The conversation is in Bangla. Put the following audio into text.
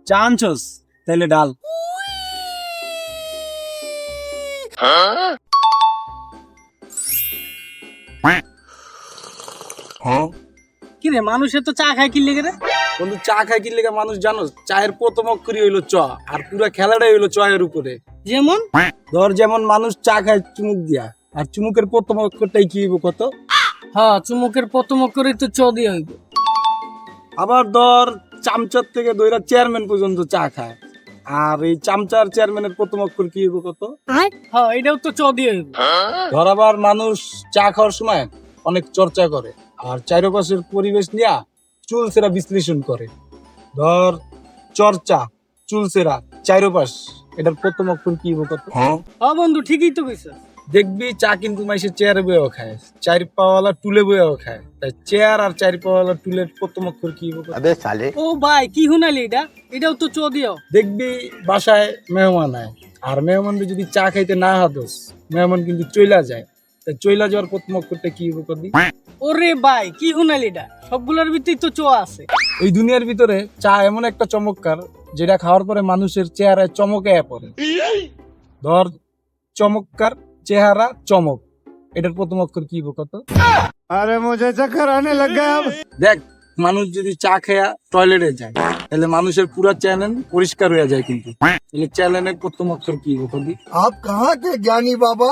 চা আনছস তাইলে ডাল। কি রে মানুষের তো চা খায় কি লেগে রে? বন্ধু চা খায় কি লেগে মানুষ জানো? চায়ের প্রথম অক্ষরই হইলো চ, আর পুরা খেলাটাই হইলো চয়ের উপরে। যেমন ধর যেমন মানুষ চা খায় চুমুক দিয়া, আর চুমুকের প্রথম অক্ষরটাই কি হইব কত? হ্যাঁ, চুমুকের প্রথম অক্ষরই তো চ দিয়ে হইব। আবার ধর চামচার থেকে দইরা চেয়ারম্যান পর্যন্ত চা খায়, আর এই চামচার চেয়ারম্যানের প্রথম অক্ষর কি হইব কত? হ্যাঁ, এটাও তো চ দিয়ে হইব। ধর আবার মানুষ চা খাওয়ার সময় অনেক চর্চা করে, আর চারপাশের পরিবেশ নিয়ে চুলসেরা বিশ্লেষণ করে। ধর চর্চা, চুলসেরা, চারপাশ, এটার প্রথম অক্ষর কি হইব কত? হ্যাঁ বন্ধু, ঠিকই তো কইছ। দেখবি চা কিন্তু মাইসে চেয়ারে বয়েও খায়, চার পাওয়ালা টুলে বয়েও খায়, তাই চেয়ার আর চার পাওয়ালা টুলের প্রথম অক্ষর কি হইব কত? ও ভাই, কি শুনালি এটা? এটাও তো চ দিও। দেখবি বাসায় মেহমান আয়, আর মেহমানদের যদি চা খাইতে না হাতস, মেহমান কিন্তু চইলা যায়, তাই চইলা যাওয়ার প্রথম অক্ষরটা কি হইব কদি? ওরে ভাই, কি শুনালি এটা? সবগুলোর ভিতরেই তো চ আছে। এই দুনিয়ার ভিতরে চা এমন একটা চমৎকার, যেটা খাওয়ার পরে মানুষের চেহারায় চমকে পড়ে। ধর চমৎকার, চেহারা, চমক, এটার প্রথম অক্ষর কি হইব কত? अरे मुझे चक्कर आने लग गया अब। দেখ, মানুষ যদি চা খেয়া টয়লেটে যায়, তাহলে মানুষের পুরা চ্যানেল পরিষ্কার হয়ে যায়, কিন্তু তাহলে চ্যানেলের প্রথম অক্ষর কি হইব কদি? आप कहाँ के ज्ञानी बाबा?